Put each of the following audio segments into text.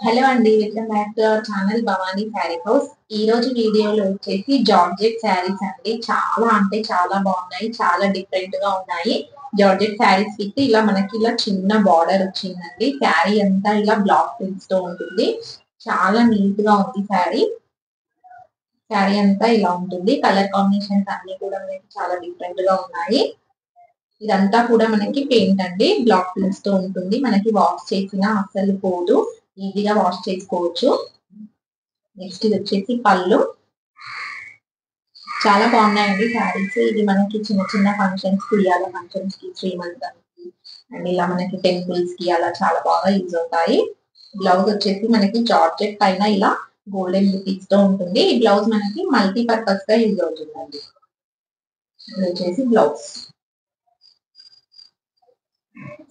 Hello అండి, welcome back to our channel Bhavani sari house. ఈ రోజు వీడియోలో వచ్చేసి జార్జెట్ శారీస్ అండి. చాలా అంటే చాలా బాగున్నాయి, చాలా డిఫరెంట్ గా ఉన్నాయి. జార్జెట్ శారీస్ విత్ ఇలా మనకి ఇలా చిన్న బార్డర్ వచ్చిందండి. శారీ అంతా ఇలా బ్లాక్ ప్రింట్స్ తో ఉంటుంది. చాలా నీట్ గా ఉంది శారీ. శారీ అంతా ఇలా ఉంటుంది. కలర్ కాంబినేషన్స్ అన్ని కూడా మనకి చాలా డిఫరెంట్ గా ఉన్నాయి. ఇదంతా కూడా మనకి పెయింట్ అండి, బ్లాక్ ప్రింట్స్ తో ఉంటుంది. మనకి వాష్ చేసినా అస్సలు పోదు, ఈజీగా వాష్ చేసుకోవచ్చు. నెక్స్ట్ ఇది వచ్చేసి పళ్ళు. చాలా బాగున్నాయండి శారీస్. ఇది మనకి చిన్న చిన్న ఫంక్షన్స్ కి, ఇవాళ ఫంక్షన్స్ కి, శ్రీమంతానికి అండ్ ఇలా మనకి టెంపుల్స్ కి అలా చాలా బాగా యూజ్ అవుతాయి. బ్లౌజ్ వచ్చేసి మనకి జార్జెట్ పైన ఇలా గోల్డెన్ బుటీస్ తో ఉంటుంది. ఈ బ్లౌజ్ మనకి మల్టీపర్పస్ గా యూజ్ అవుతుందండి. ఇది వచ్చేసి బ్లౌజ్.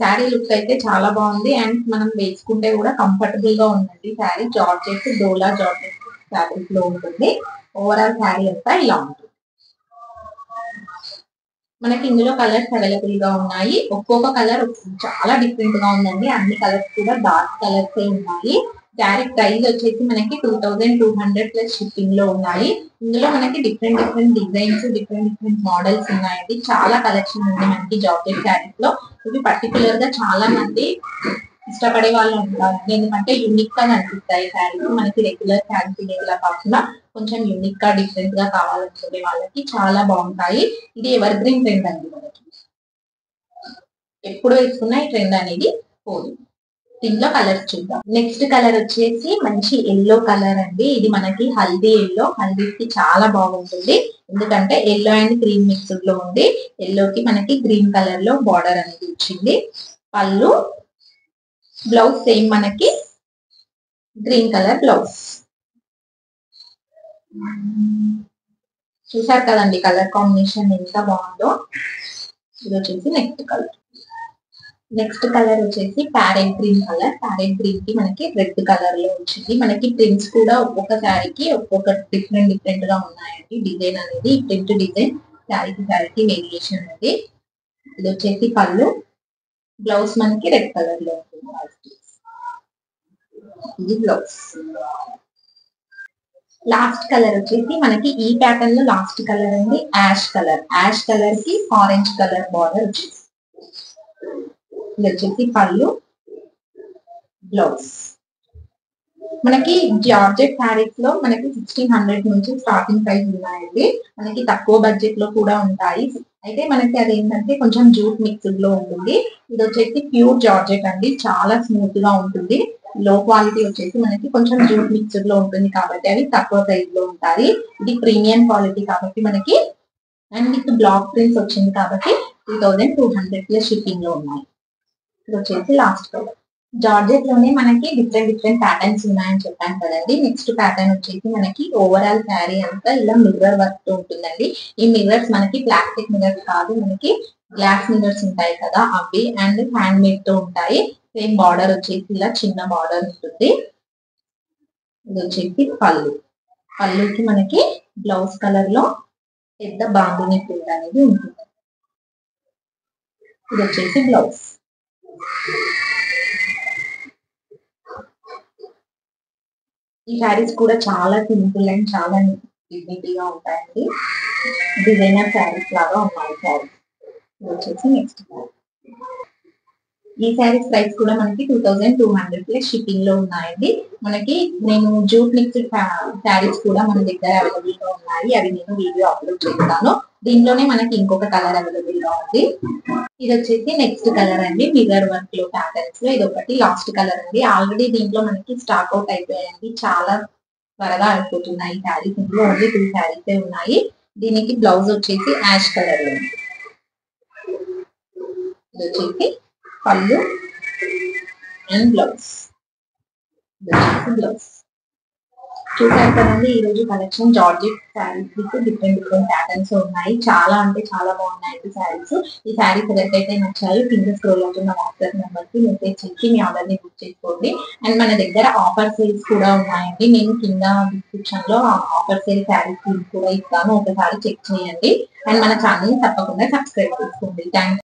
శారీ లుక్ అయితే చాలా బాగుంది అండ్ మనం వేసుకుంటే కూడా కంఫర్టబుల్ గా ఉందండి. శారీ జార్జెట్, డోలా జార్జెట్ ఫ్యాబ్రిక్ లో ఉంటుంది. ఓవరాల్ శారీ అంతా ఇలా ఉంటుంది. మనకి ఇందులో కలర్స్ అవైలబుల్ గా ఉన్నాయి. ఒక్కొక్క కలర్ చాలా డిఫరెంట్ గా ఉందండి. అన్ని కలర్స్ కూడా డార్క్ కలర్స్ ఉన్నాయి. శారీ ప్రైస్ వచ్చేసి మనకి 2200 ప్లస్ షిప్పింగ్ లో ఉన్నాయి. ఇందులో మనకి different different designs, different different models ఉన్నాయండి. చాలా కలెక్షన్ ఉంది మనకి జార్జెట్ శారీస్ లో. ఇవి పర్టికులర్ గా చాలా మంది ఇష్టపడే వాళ్ళు ఉంటారు, ఎందుకంటే యూనిక్ గా కనిపిస్తాయి శారీస్. మనకి రెగ్యులర్ శారీస్ ఇలా కాకుండా కొంచెం యూనిక్ గా డిఫరెంట్ గా కావాలనుకునే వాళ్ళకి చాలా బాగుంటాయి. ఇది ఎవర్ గ్రీన్ ట్రెండ్ అండి. మనకి ఎప్పుడు వేసుకున్న ఈ ట్రెండ్ అనేది పోదు. దీంట్లో కలర్స్ చూద్దాం. నెక్స్ట్ కలర్ వచ్చేసి మంచి ఎల్లో కలర్ అండి. ఇది మనకి హల్దీ ఎల్లో. హల్దీకి చాలా బాగుంటుంది, ఎందుకంటే ఎల్లో అండ్ గ్రీన్ మిక్స్డ్ లో ఉంది. ఎల్లోకి మనకి గ్రీన్ కలర్ లో బార్డర్ అనేది వచ్చింది. పళ్ళు, బ్లౌజ్ సేమ్ మనకి గ్రీన్ కలర్ బ్లౌజ్. చూసారు కదండి కలర్ కాంబినేషన్ ఎంత బాగుందో. ఇది వచ్చేసి నెక్స్ట్ కలర్ వచ్చేసి parrot green colour. Parrot green కి మనకి రెడ్ కలర్ లో వచ్చింది. మనకి ప్రింట్స్ కూడా ఒక్కొక్క శారీకి ఒక్కొక్క డిఫరెంట్ డిఫరెంట్ గా ఉన్నాయండి. డిజైన్ అనేది ప్రింట్ డిజైన్ శారీకి వేరియేషన్ ఉంది. ఇది వచ్చేసి పళ్ళు, బ్లౌజ్ మనకి రెడ్ కలర్ లో ఉంటుంది. ఇది బ్లౌజ్. లాస్ట్ కలర్ వచ్చేసి మనకి ఈ ప్యాటర్న్ లో లాస్ట్ కలర్ అండి, యాష్ కలర్. యాష్ కలర్ కి ఆరెంజ్ కలర్ బార్డర్ వచ్చేసి. ఇది వచ్చేసి పళ్ళు, బ్లౌజ్. మనకి జార్జెట్ శారీస్ లో మనకి 1600 నుంచి స్టార్టింగ్ ప్రైస్ ఉన్నాయండి. మనకి తక్కువ బడ్జెట్ లో కూడా ఉంటాయి. అయితే మనకి అది ఏంటంటే కొంచెం జూట్ మిక్స్డ్ లో ఉంటుంది. ఇది వచ్చేసి ప్యూర్ జార్జెట్ అండి, చాలా స్మూత్ గా ఉంటుంది. లో క్వాలిటీ వచ్చేసి మనకి కొంచెం జూట్ మిక్స్డ్ లో ఉంటుంది కాబట్టి అవి తక్కువ ప్రైస్ లో ఉంటాయి. ఇది ప్రీమియం క్వాలిటీ కాబట్టి మనకి అండ్ విత్ బ్లాక్ ప్రింట్స్ వచ్చింది కాబట్టి 2200 ప్లస్ షిప్పింగ్ లో ఉన్నాయి. ఇది వచ్చేసి లాస్ట్ కలర్. జార్జెట్ లోనే మనకి డిఫరెంట్ డిఫరెంట్ ప్యాటర్న్స్ ఉన్నాయని చెప్పాను కదండి. నెక్స్ట్ ప్యాటర్న్ వచ్చేసి మనకి ఓవరాల్ శారీ అంతా ఇలా మిర్రర్ వర్క్ తో ఉంటుందండి. ఈ మిర్రర్స్ మనకి ప్లాస్టిక్ మిర్రర్స్ కాదు, మనకి గ్లాస్ మిర్రర్స్ ఉంటాయి కదా అవి, అండ్ హ్యాండ్ మేడ్ తో ఉంటాయి. సేమ్ బార్డర్ వచ్చేసి ఇలా చిన్న బార్డర్ ఉంటుంది. ఇది వచ్చేసి పళ్ళు. పళ్ళుకి మనకి బ్లౌజ్ కలర్ లో పెద్ద బాంబుని ప్రింట్ అనేది ఉంటుంది. ఇది వచ్చేసి బ్లౌజ్. ఈ శారీస్ కూడా చాలా సింపుల్ అండ్ చాలా డిగ్నిటీగా ఉంటాయండి. డిజైనర్ శారీస్ లాగా ఉన్నాయి శారీస్. ఇది వచ్చేసి నెక్స్ట్. ఈ శారీస్ ప్రైస్ కూడా మనకి 2200 ప్లస్ షిప్పింగ్ లో ఉన్నాయండి. మనకి నేను జూట్ మిక్స్డ్ శారీస్ కూడా మన దగ్గర అవైలబుల్ గా ఉన్నాయి. అవి నేను వీడియో అప్లోడ్ చేస్తాను. దీంట్లోనే మనకి ఇంకొక కలర్ అవైలబుల్ గా ఉంది. ఇది వచ్చేసి నెక్స్ట్ కలర్ అండి, మిర్రర్ వర్క్ లో ప్యాటర్న్స్ లో ఇది ఒకటి లాస్ట్ కలర్ అండి. ఆల్రెడీ దీంట్లో మనకి స్టాక్ అవుట్ అయిపోయాయండి, చాలా త్వరగా అయిపోతున్నాయి శారీస్. ఇందులో ఓన్లీ 2 శారీస్ ఉన్నాయి. దీనికి బ్లౌజ్ వచ్చేసి యాష్ కలర్ లో ఉంది. ఇది వచ్చేసి పళ్ళు అండ్ బ్లౌజ్. చూసారు కదండి ఈ రోజు collection georgette saris with different different patterns ఉన్నాయి. చాలా అంటే చాలా బాగున్నాయండి శారీస్. ఈ శారీస్ ఎవరికైతే నచ్చాయో కింద స్క్రోల్ అవుతున్న వాట్సాప్ నెంబర్ కి మెసేజ్ చేసి మీ ఆర్డర్ ని బుక్ చేసుకోండి. అండ్ మన దగ్గర ఆఫర్ సేల్స్ కూడా ఉన్నాయండి. నేను కింద డిస్క్రిప్షన్ లో ఆఫర్ సేల్ శారీస్ కూడా ఇస్తాను, ఒకసారి చెక్ చేయండి. అండ్ మన ఛానల్ ని తప్పకుండా సబ్స్క్రైబ్ చేసుకోండి. థ్యాంక్